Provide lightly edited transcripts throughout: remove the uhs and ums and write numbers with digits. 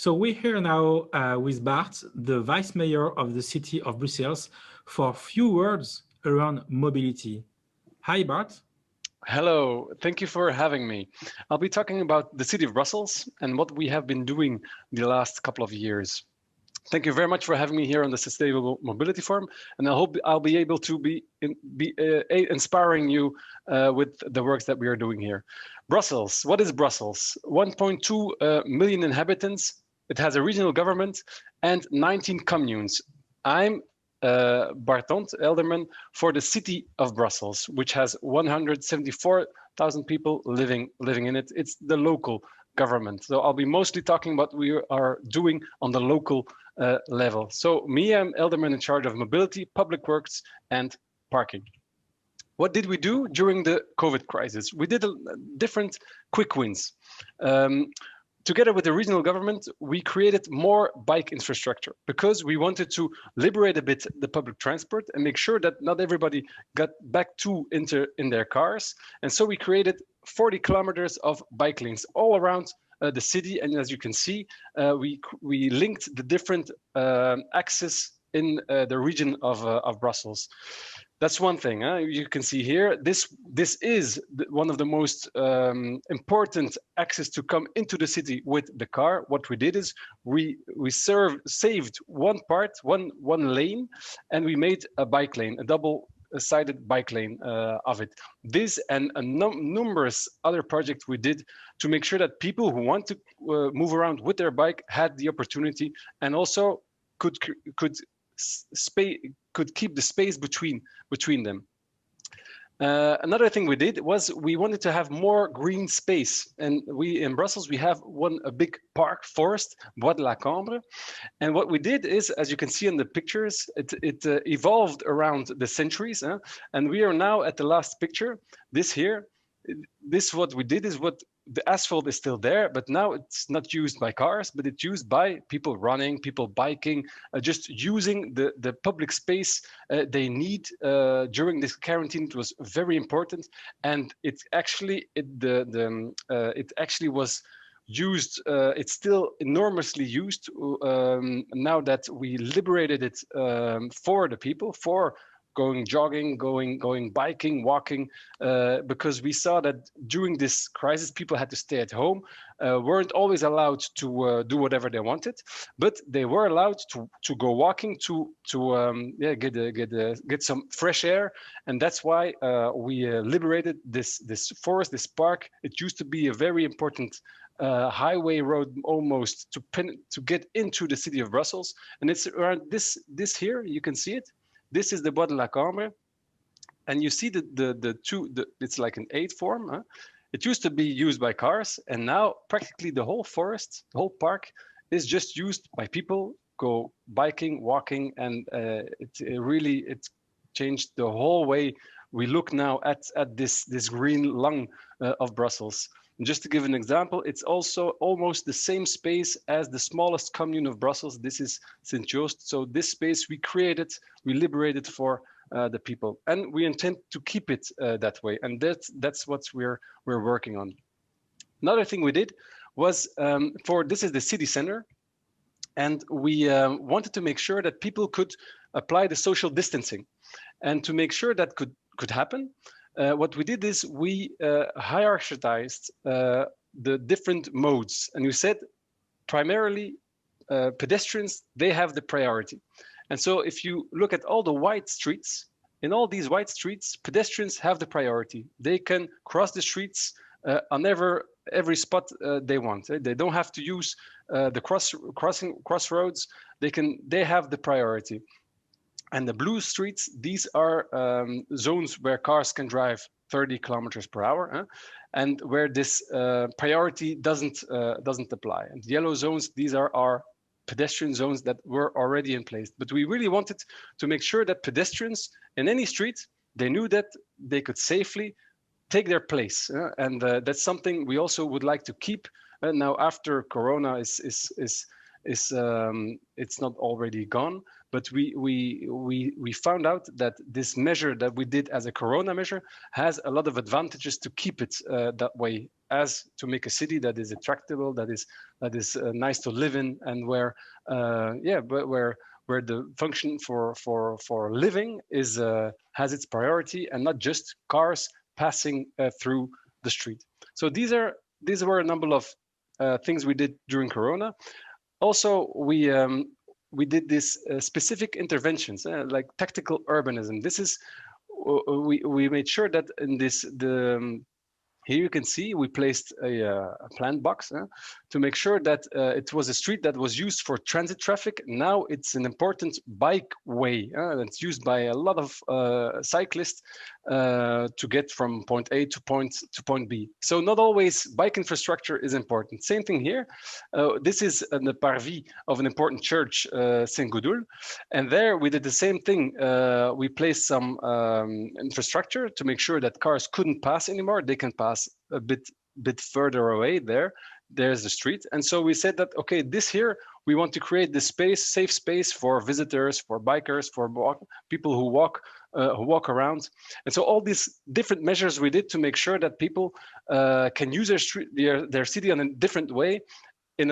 So we're here now with Barth, the Vice Mayor of the city of Brussels, for a few words around mobility. Hi, Barth. Hello, thank you for having me. I'll be talking about the city of Brussels and what we have been doing the last couple of years. Thank you very much for having me here on the Sustainable Mobility Forum, and I hope I'll be able to be inspiring you with the works that we are doing here. Brussels, what is Brussels? 1.2 million inhabitants. It has a regional government and 19 communes. I'm Barth Dhont, alderman for the city of Brussels, which has 174,000 people living in it. It's the local government. So I'll be mostly talking about what we are doing on the local level. So me, I'm alderman in charge of mobility, public works, and parking. What did we do during the COVID crisis? We did different quick wins. Together with the regional government, we created more bike infrastructure because we wanted to liberate a bit the public transport and make sure that not everybody got back in their cars. And so we created 40 kilometers of bike lanes all around the city. And as you can see, we linked the different axes in the region of Brussels. That's one thing. You can see here, this is one of the most important access to come into the city with the car. What we did is we saved one lane, and we made a bike lane, a double-sided bike lane of it. This and numerous other projects we did to make sure that people who want to move around with their bike had the opportunity and also could keep the space between them. Another thing we did was we wanted to have more green space, and in Brussels we have a big park forest, Bois de la Cambre, and what we did is, as you can see in the pictures, it evolved around the centuries, and we are now at the last picture. What we did is the asphalt is still there, but now it's not used by cars, but it's used by people running, people biking, just using the public space they need during this quarantine. It was very important, and it actually was used. It's still enormously used now that we liberated it for the people, for going jogging, going biking, walking, because we saw that during this crisis, people had to stay at home, weren't always allowed to do whatever they wanted, but they were allowed to go walking, to get some fresh air, and that's why we liberated this forest, this park. It used to be a very important highway road almost to get into the city of Brussels, and it's around this here. You can see it. This is the Bois de la Cambre, and you see it's like an 8 form. Huh? It used to be used by cars, and now practically the whole forest, the whole park, is just used by people go biking, walking, and it changed the whole way we look now at this green lung of Brussels. And just to give an example, it's also almost the same space as the smallest commune of Brussels. This is Sint-Joost. So this space we liberated for the people, and we intend to keep it that way. And that's what we're working on. Another thing we did was this is the city center, and we wanted to make sure that people could apply the social distancing, and to make sure that could happen. What we did is we hierarchized the different modes, and we said primarily pedestrians, they have the priority. And so if you look at all the wide streets, in all these wide streets, pedestrians have the priority. They can cross the streets on every spot they want. They don't have to use the crossroads. They have the priority. And the blue streets, these are zones where cars can drive 30 kilometers per hour, and where this priority doesn't apply. And yellow zones, these are our pedestrian zones that were already in place. But we really wanted to make sure that pedestrians in any street, they knew that they could safely take their place, and that's something we also would like to keep now after Corona it's not already gone, but we found out that this measure that we did as a Corona measure has a lot of advantages to keep it that way, as to make a city that is attractable, that is nice to live in, and where where the function for living is has its priority, and not just cars passing through the street. So these were a number of things we did during Corona. Also, we did this specific interventions like tactical urbanism. This is we made sure that in this here you can see we placed a plant box to make sure that it was a street that was used for transit traffic. Now it's an important bike way that's used by a lot of cyclists to get from point A to point B. So not always bike infrastructure is important. Same thing here. This is the parvis of an important church, Saint Gudule, and there we did the same thing. We placed some infrastructure to make sure that cars couldn't pass anymore. They can pass a bit further away. There's the street, and so we said that okay, this here we want to create this safe space for visitors, for bikers, for people who walk around. And so all these different measures we did to make sure that people can use their city in a different way,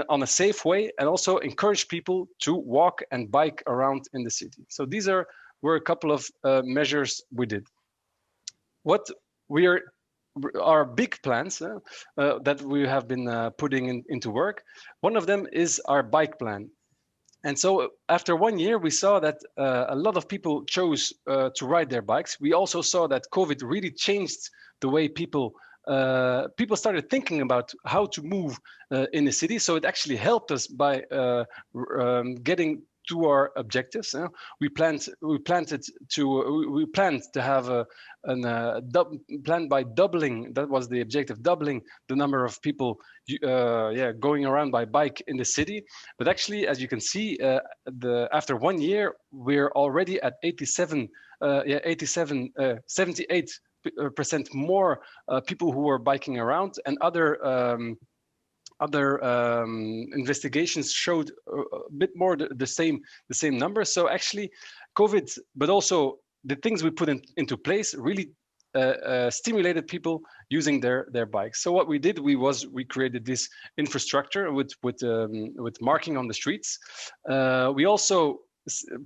on a safe way, and also encourage people to walk and bike around in the city. So these were a couple of measures we did. What our big plans that we have been putting into work. One of them is our bike plan. And so after 1 year, we saw that a lot of people chose to ride their bikes. We also saw that COVID really changed the way people started thinking about how to move in the city. So it actually helped us by getting to our objectives. We planned to have a plan by doubling. That was the objective, doubling the number of people going around by bike in the city. But actually, as you can see, after 1 year, we're already at 78% more people who were biking around, and other investigations showed a bit more the same numbers. So actually, COVID, but also the things we put into place really stimulated people using their bikes. So what we did, we created this infrastructure with marking on the streets. We also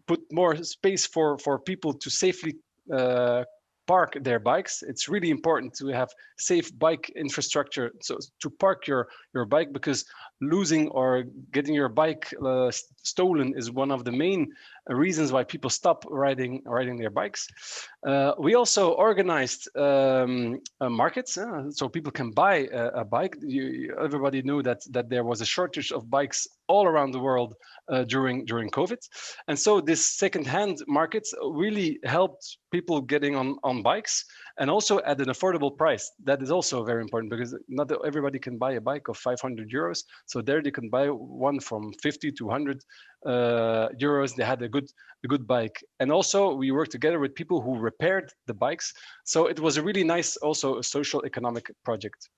put more space for people to safely park their bikes. It's really important to have safe bike infrastructure, so to park your bike, because losing or getting your bike stolen is one of the main reasons why people stop riding their bikes. We also organized markets, so people can buy a bike. Everybody knew that there was a shortage of bikes all around the world during COVID, and so this second-hand markets really helped people getting on bikes, and also at an affordable price. That is also very important, because not everybody can buy a bike of 500 euros. So there they can buy one from 50 to 100 euros. They had a good bike. And also we worked together with people who repaired the bikes. So it was a really nice, also a social economic project.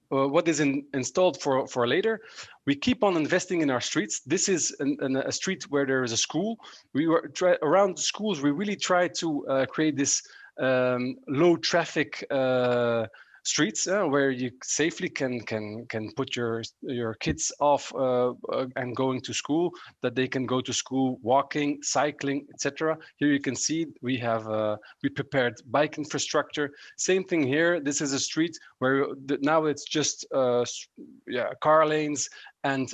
What is installed for later, we keep on investing in our streets. This is a street where there is a school. Around schools, we really try to create this low traffic streets where you safely can put your kids off and going to school, that they can go to school walking, cycling, etc. Here you can see we prepared bike infrastructure. Same thing here. This is a street where now it's just car lanes and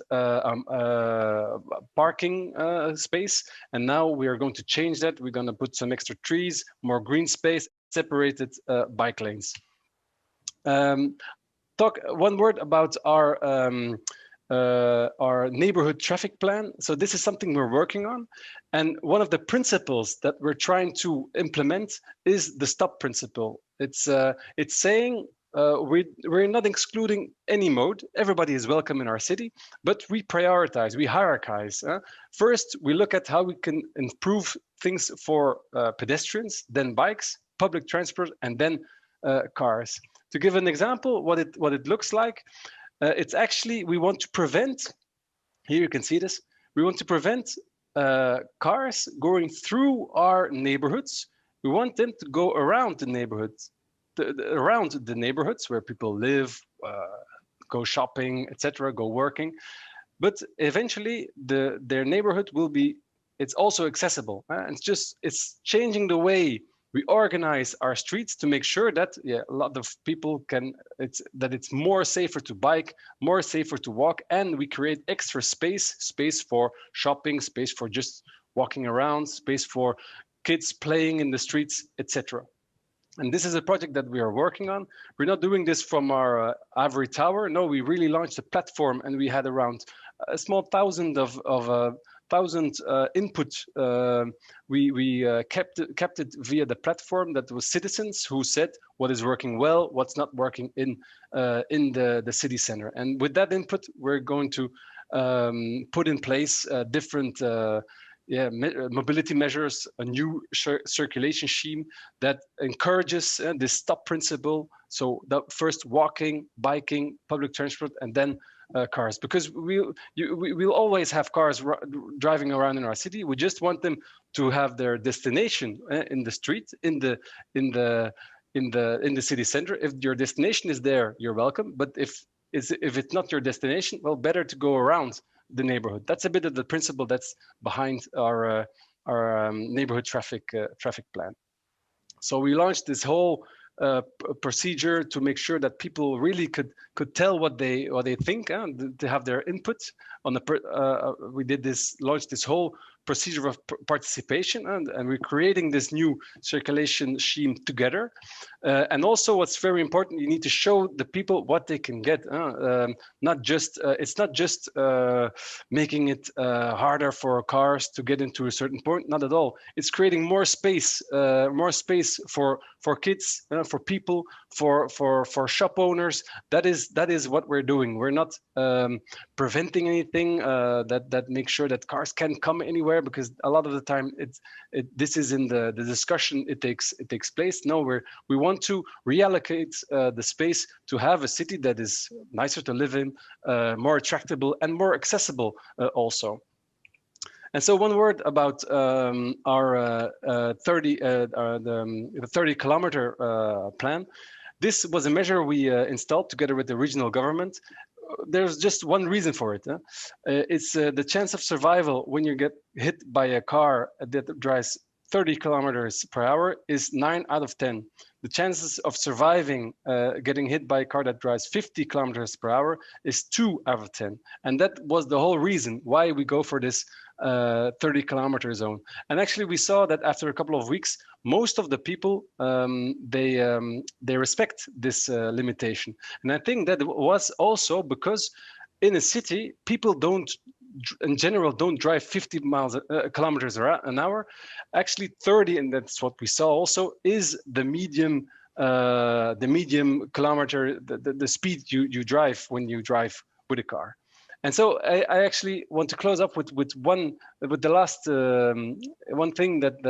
parking space. And now we are going to change that. We're going to put some extra trees, more green space, separated bike lanes. Talk one word about our neighborhood traffic plan. So this is something we're working on, and one of the principles that we're trying to implement is the stop principle. It's saying we're not excluding any mode. Everybody is welcome in our city, but we prioritize, we hierarchize. First, we look at how we can improve things for pedestrians, then bikes, public transport, and then cars. To give an example, what it looks like, it's actually, we want to prevent, here you can see this, we want to prevent cars going through our neighborhoods. We want them to go around the neighborhoods, around the neighborhoods where people live, go shopping, etc., go working. But eventually, their neighborhood will be. It's also accessible. It's changing the way we organize our streets to make sure that a lot of people can. It's more safer to bike, more safer to walk, and we create extra space for shopping, space for just walking around, space for kids playing in the streets, etc. And this is a project that we are working on. We're not doing this from our ivory tower. No, we really launched a platform, and we had around a small thousand input. We kept it via the platform that was citizens who said what is working well, what's not working in the city center. And with that input, we're going to put in place different mobility measures, a new circulation scheme that encourages this stop principle. So that first walking, biking, public transport, and then cars, because we'll always have cars driving around in our city. We just want them to have their destination in the street, in the city center. If your destination is there, you're welcome. But if it's not your destination, well, better to go around the neighborhood. That's a bit of the principle that's behind our neighborhood traffic plan. So we launched this whole procedure to make sure that people really could tell what they think, to have their input on the. We launched this whole procedure of participation, and we're creating this new circulation scheme together. And also, what's very important, you need to show the people what they can get. It's not just making it harder for cars to get into a certain point. Not at all. It's creating more space for kids, for people, for shop owners. That is what we're doing. We're not preventing anything that makes sure that cars can come anywhere, because a lot of the time this is in the discussion it takes place. No, we want to reallocate the space to have a city that is nicer to live in, more attractive and more accessible also. And so one word about our 30-kilometer plan. This was a measure we installed together with the regional government. There's just one reason for it. It's the chance of survival when you get hit by a car that drives 30 kilometers per hour is 9 out of 10. The chances of surviving getting hit by a car that drives 50 kilometers per hour is 2 out of 10. And that was the whole reason why we go for this 30-kilometer zone. And actually, we saw that after a couple of weeks, most of the people, they respect this limitation. And I think that was also because in a city, people in general don't drive 50 kilometers an hour. Actually 30, and that's what we saw also, is the medium kilometer, the speed you drive when you drive with a car. And so I actually want to close up with the last one thing that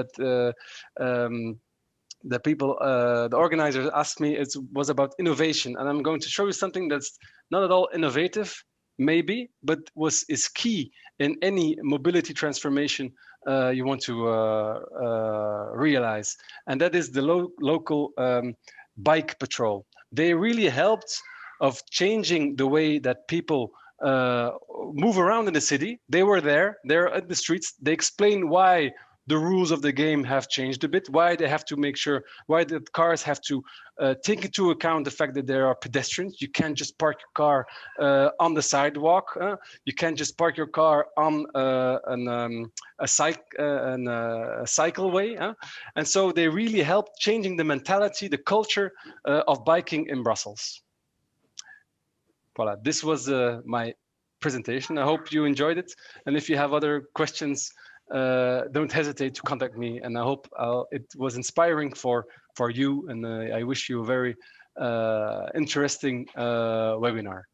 the people, the organizers asked me. It was about innovation, and I'm going to show you something that's not at all innovative, maybe, but is key in any mobility transformation you want to realize, and that is the local bike patrol. They really helped of changing the way that people move around in the city. They were there, they're at the streets. They explain why the rules of the game have changed a bit, why they have to make sure, why the cars have to take into account the fact that there are pedestrians. You can't just park your car on the sidewalk. You can't just park your car on a cycleway. And so they really helped changing the mentality, the culture of biking in Brussels. Voila, this was my presentation. I hope you enjoyed it. And if you have other questions, don't hesitate to contact me. And I hope it was inspiring for you. And I wish you a very interesting webinar.